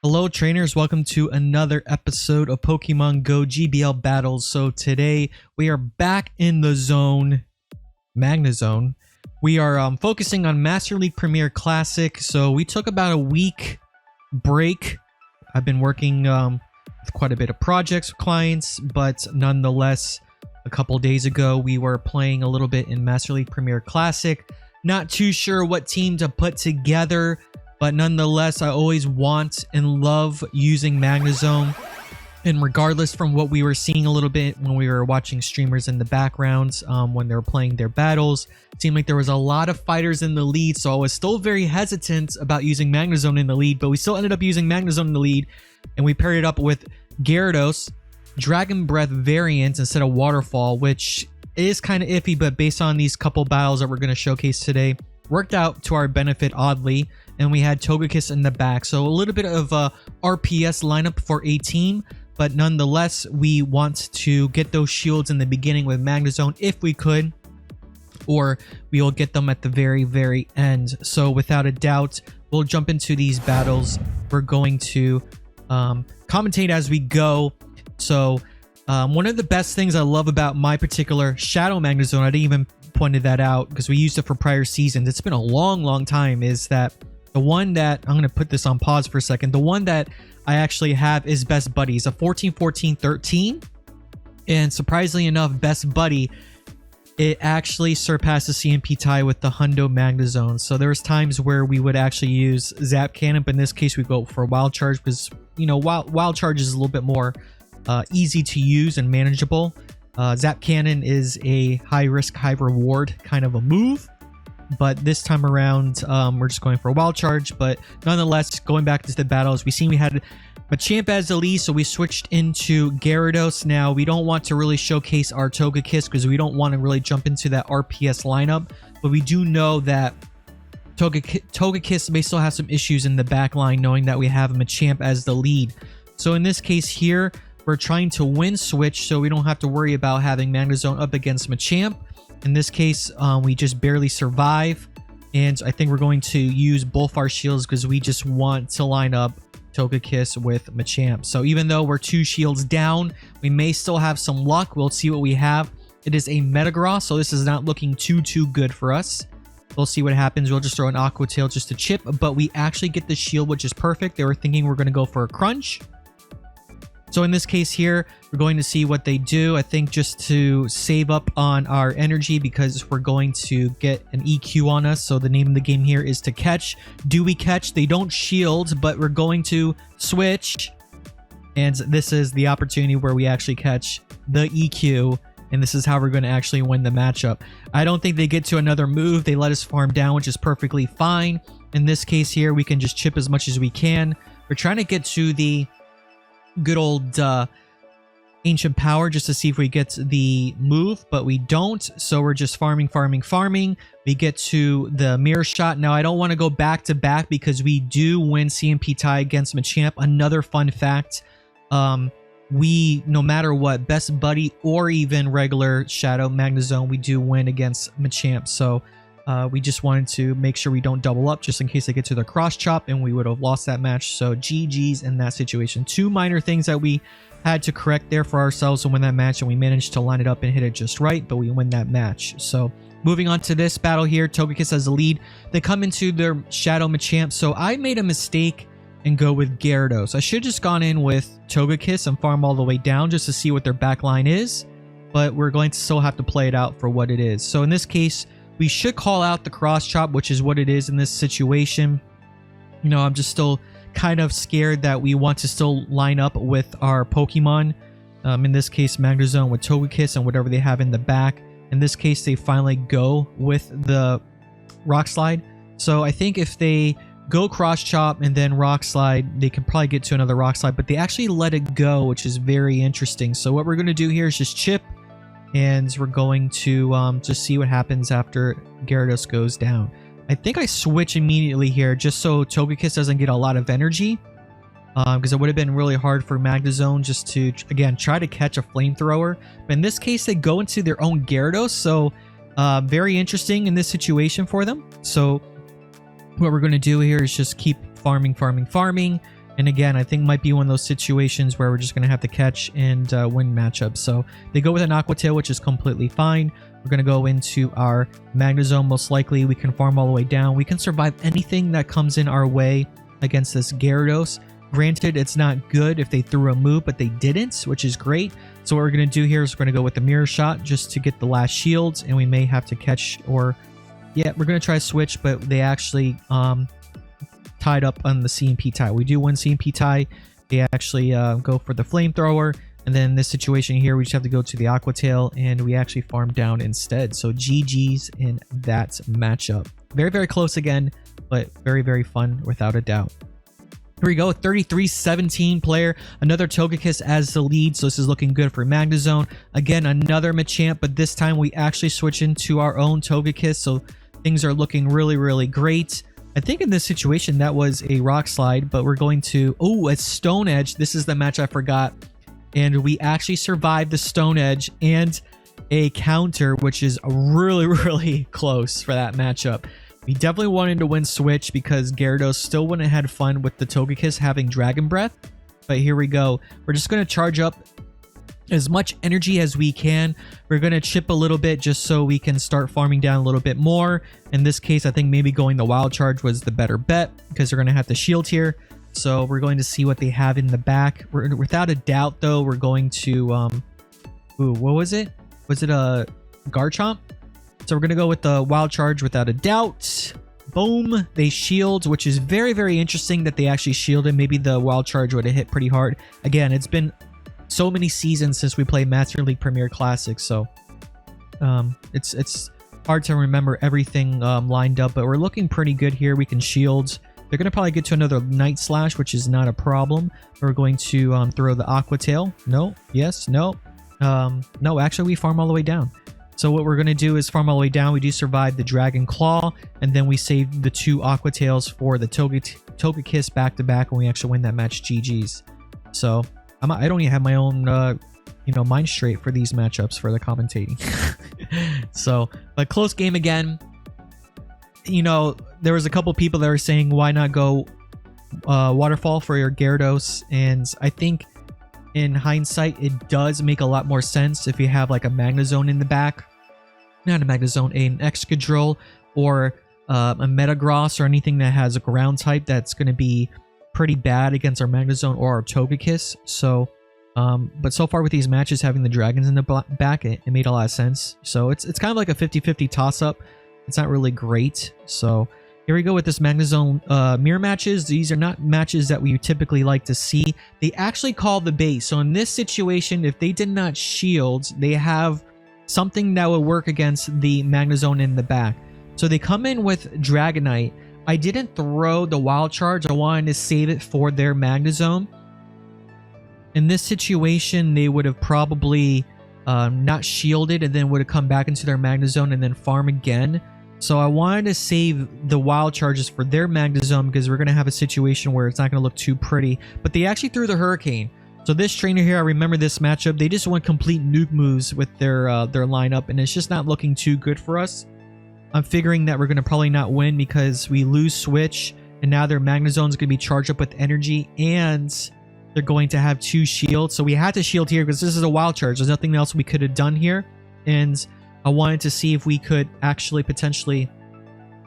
Hello trainers, welcome to another episode of Pokemon Go GBL Battles. So today we are back in the zone, Magnezone. We are focusing on Master League Premier Classic. So we took about a week break. I've been working with quite a bit of projects with clients, but nonetheless, a couple days ago we were playing a little bit in Master League Premier Classic. Not too sure what team to put together, but nonetheless, I always want and love using Magnezone. And regardless from what we were seeing a little bit when we were watching streamers in the backgrounds, when they were playing their battles, it seemed like there was a lot of fighters in the lead. So I was still very hesitant about using Magnezone in the lead, but we still ended up using Magnezone in the lead. And we paired it up with Gyarados, Dragon Breath variant instead of Waterfall, which is kind of iffy, but based on these couple battles that we're going to showcase today, worked out to our benefit oddly. And we had Togekiss in the back, so a little bit of a RPS lineup for a team, but nonetheless we want to get those shields in the beginning with Magnezone if we could, or we will get them at the very end. So without a doubt, we'll jump into these battles. We're going to commentate as we go. So one of the best things I love about my particular Shadow Magnezone, I didn't even pointed that out because we used it for prior seasons, it's been a long time, is that the one that I'm going to put this on pause for a second, the one that I actually have is Best Buddies, a 14 14 13, and surprisingly enough, Best Buddy, it actually surpassed the CMP tie with the Hundo Magnezone. So there's times where we would actually use Zap Cannon, but in this case we go for Wild Charge because, you know, Wild Charge is a little bit more easy to use and manageable. Zap Cannon is a high risk, high reward kind of a move, but this time around we're just going for a Wild Charge. But nonetheless, going back to the battles, we had Machamp as the lead, so we switched into Gyarados. Now we don't want to really showcase our Togekiss because we don't want to really jump into that RPS lineup, but we do know that Togekiss may still have some issues in the back line, knowing that we have Machamp as the lead. So in this case here, we're trying to win switch so we don't have to worry about having Magnezone up against Machamp. In this case, we just barely survive, and I think we're going to use both our shields because we just want to line up Togekiss with Machamp. So even though we're 2 shields down, we may still have some luck. We'll see what we have. It is a Metagross, so this is not looking too good for us. We'll see what happens. We'll just throw an Aqua Tail just to chip, but we actually get the shield, which is perfect. They were thinking we're going to go for a Crunch. So in this case here, we're going to see what they do. I think just to save up on our energy because we're going to get an EQ on us. So the name of the game here is to catch. Do we catch? They don't shield, but we're going to switch. And this is the opportunity where we actually catch the EQ. And this is how we're going to actually win the matchup. I don't think they get to another move. They let us farm down, which is perfectly fine. In this case here, we can just chip as much as we can. We're trying to get to the good old ancient power just to see if we get the move, but we don't, so we're just farming. We get to the mirror shot. Now I don't want to go back to back because we do win CMP tie against Machamp. Another fun fact, we, no matter what, Best Buddy or even regular Shadow Magnezone, we do win against Machamp. So we just wanted to make sure we don't double up just in case they get to the cross chop and we would have lost that match. So GG's in that situation. 2 minor things that we had to correct there for ourselves to win that match, and we managed to line it up and hit it just right, but we win that match. So moving on to this battle here, Togekiss as the lead. They come into their Shadow Machamp, so I made a mistake and go with Gyarados. I should have just gone in with Togekiss and farm all the way down just to see what their back line is, but we're going to still have to play it out for what it is. So in this case, we should call out the cross chop, which is what it is in this situation. You know, I'm just still kind of scared that we want to still line up with our Pokemon. In this case, Magnezone with Togekiss and whatever they have in the back. In this case, they finally go with the Rock Slide. So I think if they go cross chop and then Rock Slide, they can probably get to another Rock Slide, but they actually let it go, which is very interesting. So what we're going to do here is just chip, and we're going to just see what happens after Gyarados goes down. I think I switch immediately here just so Togekiss doesn't get a lot of energy, because it would have been really hard for Magnezone just to, again, try to catch a flamethrower. But in this case, they go into their own Gyarados, so very interesting in this situation for them. So what we're going to do here is just keep farming. And again, I think might be one of those situations where we're just going to have to catch and win matchups. So they go with an Aqua Tail, which is completely fine. We're going to go into our Magnezone. Most likely we can farm all the way down. We can survive anything that comes in our way against this Gyarados. Granted, it's not good if they threw a move, but they didn't, which is great. So what we're going to do here is we're going to go with the Mirror Shot just to get the last shields, and we may have to catch or... Yeah, we're going to try to switch, but they actually tied up on the CMP tie. We do win CMP tie. They actually go for the Flamethrower, and then in this situation here, we just have to go to the Aqua Tail, and we actually farm down instead. So GG's in that matchup. Very, very close again, but very, very fun without a doubt. Here we go, 33-17 player, another Togekiss as the lead, so this is looking good for Magnezone. Again, another Machamp, but this time we actually switch into our own Togekiss, so things are looking really, really great. I think in this situation that was a Rock Slide, but we're going to... Oh, a Stone Edge. This is the match I forgot. And we actually survived the Stone Edge and a counter, which is really, really close for that matchup. We definitely wanted to win Switch because Gyarados still wouldn't have had fun with the Togekiss having Dragon Breath. But here we go. We're just going to charge up as much energy as we can. We're going to chip a little bit just so we can start farming down a little bit more. In this case, I think maybe going the Wild Charge was the better bet because they're going to have to shield here. So we're going to see what they have in the back. Without a doubt, though, we're going to... Ooh, what was it? Was it a Garchomp? So we're going to go with the Wild Charge without a doubt. Boom. They shield, which is very, very interesting that they actually shielded. Maybe the Wild Charge would have hit pretty hard. Again, it's been so many seasons since we played Master League Premier Classic, so it's hard to remember everything lined up, but we're looking pretty good here. We can shield. They're going to probably get to another Night Slash, which is not a problem. We're going to throw the Aqua Tail. No. Yes. No. No, actually, we farm all the way down. So what we're going to do is farm all the way down. We do survive the Dragon Claw, and then we save the two Aqua Tails for the Togekiss back-to-back, and we actually win that match. GG's. So I don't even have my own, mind straight for these matchups for the commentating. So, but close game again. There was a couple people that were saying, why not go Waterfall for your Gyarados? And I think in hindsight, it does make a lot more sense if you have like a Magnezone in the back. Not a Magnezone, an Excadrill or a Metagross or anything that has a ground type that's going to be pretty bad against our Magnezone or our Togekiss. So, but so far with these matches, having the dragons in the back, it made a lot of sense. So it's kind of like a 50-50 toss-up. It's not really great. So here we go with this Magnezone mirror matches. These are not matches that we typically like to see. They actually call the base. So in this situation, if they did not shield, they have something that would work against the Magnezone in the back. So they come in with Dragonite. I didn't throw the Wild Charge. I wanted to save it for their Magnezone. In this situation, they would have probably not shielded and then would have come back into their Magnezone and then farm again. So I wanted to save the Wild Charges for their Magnezone because we're going to have a situation where it's not going to look too pretty. But they actually threw the Hurricane. So this trainer here, I remember this matchup. They just went complete nuke moves with their lineup, and it's just not looking too good for us. I'm figuring that we're going to probably not win because we lose Switch, and now their Magnezone is going to be charged up with energy, and they're going to have two shields. So we had to shield here because this is a Wild Charge. There's nothing else we could have done here. And I wanted to see if we could actually potentially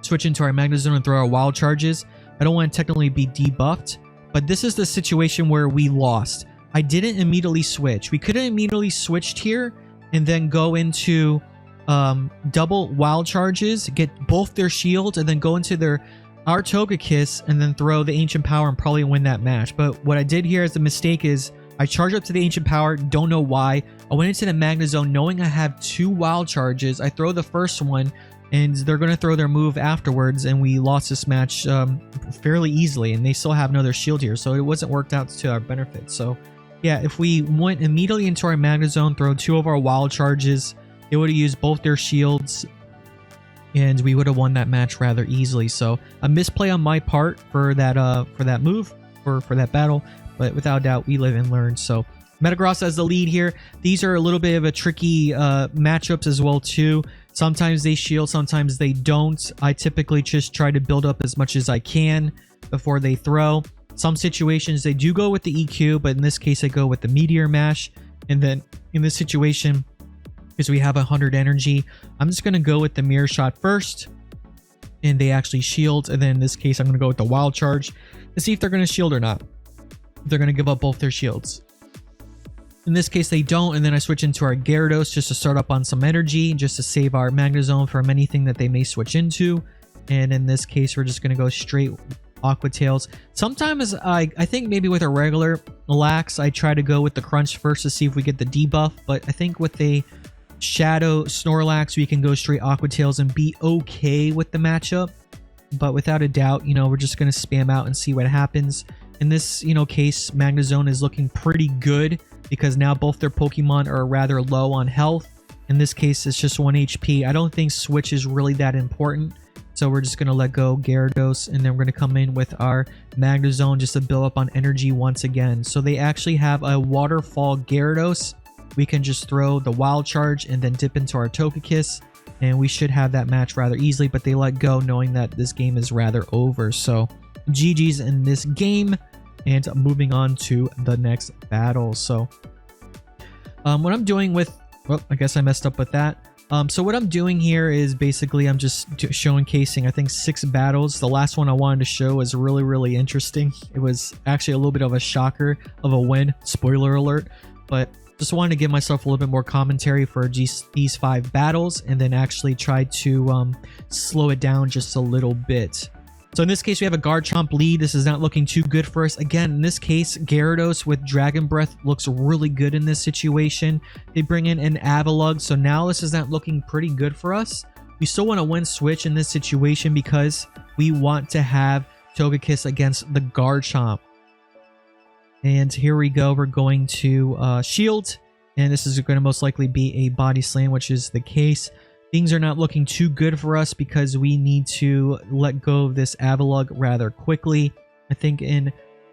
switch into our Magnezone and throw our Wild Charges. I don't want to technically be debuffed, but this is the situation where we lost. I didn't immediately switch. We could have immediately switched here and then go into double Wild Charges, get both their shields, and then go into our Togekiss and then throw the Ancient Power and probably win that match. But what I did here as a mistake is I charged up to the Ancient Power, don't know why. I went into the Magnezone knowing I have two Wild Charges. I throw the first one and they're going to throw their move afterwards, and we lost this match fairly easily, and they still have another shield here, so it wasn't worked out to our benefit. So yeah, if we went immediately into our Magnezone, throw two of our Wild Charges, they would have used both their shields, and we would have won that match rather easily. So a misplay on my part for that move, for that battle, but without doubt, we live and learn. So Metagross as the lead here. These are a little bit of a tricky matchups as well too. Sometimes they shield, sometimes they don't. I typically just try to build up as much as I can before they throw. Some situations they do go with the EQ, but in this case I go with the Meteor Mash. And then in this situation, because we have 100 energy, I'm just going to go with the Mirror Shot first. And they actually shield. And then in this case, I'm going to go with the Wild Charge to see if they're going to shield or not. If they're going to give up both their shields. In this case, they don't. And then I switch into our Gyarados just to start up on some energy, just to save our Magnezone from anything that they may switch into. And in this case, we're just going to go straight Aqua Tails. Sometimes I think maybe with a regular Lax, I try to go with the Crunch first to see if we get the debuff. But I think with a Shadow Snorlax, we can go straight Aqua Tails and be okay with the matchup. But without a doubt, you know, we're just going to spam out and see what happens. In this, you know, case, Magnezone is looking pretty good because now both their Pokemon are rather low on health. In this case, it's just 1 HP. I don't think Switch is really that important. So we're just going to let go Gyarados, and then we're going to come in with our Magnezone just to build up on energy once again. So they actually have a Waterfall Gyarados. We can just throw the Wild Charge and then dip into our Togekiss, and we should have that match rather easily, but they let go knowing that this game is rather over. So GG's in this game, and moving on to the next battle. So what I'm doing with, well, I guess I messed up with that. So what I'm doing here is basically I'm just showcasing, I think, 6 battles. The last one I wanted to show was really interesting. It was actually a little bit of a shocker of a win, spoiler alert, but just wanted to give myself a little bit more commentary for these 5 battles, and then actually try to slow it down just a little bit. So in this case, we have a Garchomp lead. This is not looking too good for us. Again, in this case, Gyarados with Dragon Breath looks really good in this situation. They bring in an Avalugg, so now this is not looking pretty good for us. We still want to win Switch in this situation because we want to have Togekiss against the Garchomp. And here we go. We're going to shield, and this is going to most likely be a Body Slam, which is the case. Things are not looking too good for us because we need to let go of this Avalugg rather quickly. I think in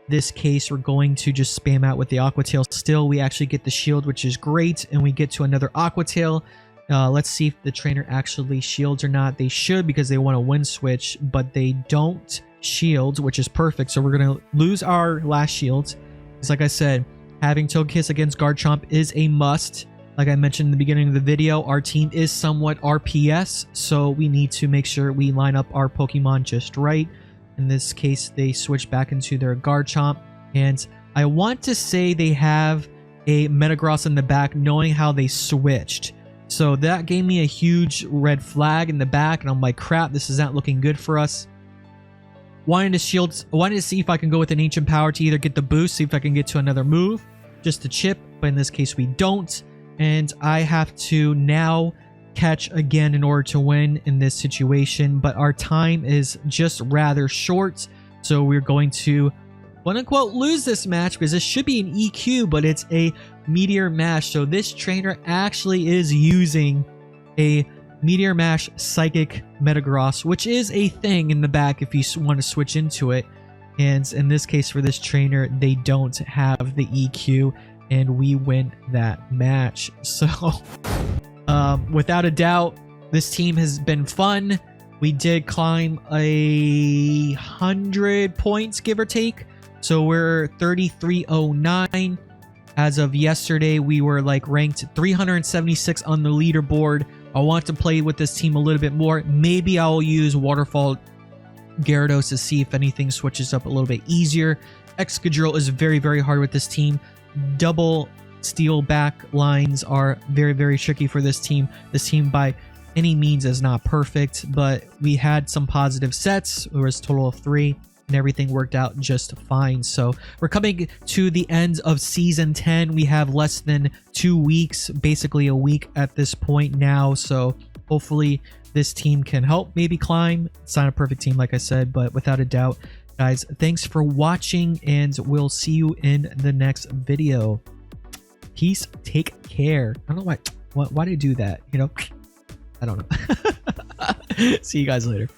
this case, we're going to just spam out with the Aqua Tail. Still, we actually get the shield, which is great, and we get to another Aqua Tail. Let's see if the trainer actually shields or not. They should because they want to win Switch, but they don't shield, which is perfect. So we're going to lose our last shield. Because like I said, having Togekiss against Garchomp is a must. Like I mentioned in the beginning of the video, our team is somewhat RPS, so we need to make sure we line up our Pokemon just right. In this case, they switch back into their Garchomp, and I want to say they have a Metagross in the back, knowing how they switched. So that gave me a huge red flag in the back, and I'm like, crap, this is not looking good for us. Wanted to see if I can go with an Ancient Power to either get the boost, see if I can get to another move, just to chip, but in this case we don't. And I have to now catch again in order to win in this situation, but our time is just rather short, so we're going to quote-unquote lose this match because this should be an EQ, but it's a Meteor Mash. So this trainer actually is using a Meteor Mash Psychic Metagross, which is a thing in the back if you want to switch into it. And in this case, for this trainer, they don't have the EQ, and we win that match. So without a doubt, this team has been fun. We did climb 100 points, give or take. So we're 3309. As of yesterday, we were like ranked 376 on the leaderboard. I want to play with this team a little bit more. Maybe I'll use Waterfall Gyarados to see if anything switches up a little bit easier. Excadrill is very hard with this team. Double steel back lines are very tricky for this team. This team by any means is not perfect, but we had some positive sets. There was a total of 3, and everything worked out just fine. So we're coming to the end of season 10. We have less than 2 weeks, basically a week at this point now. So hopefully this team can help maybe climb. It's not a perfect team, like I said, but without a doubt, guys, thanks for watching, and we'll see you in the next video. Peace. Take care. I don't know why did I do that? You know, I don't know. See you guys later.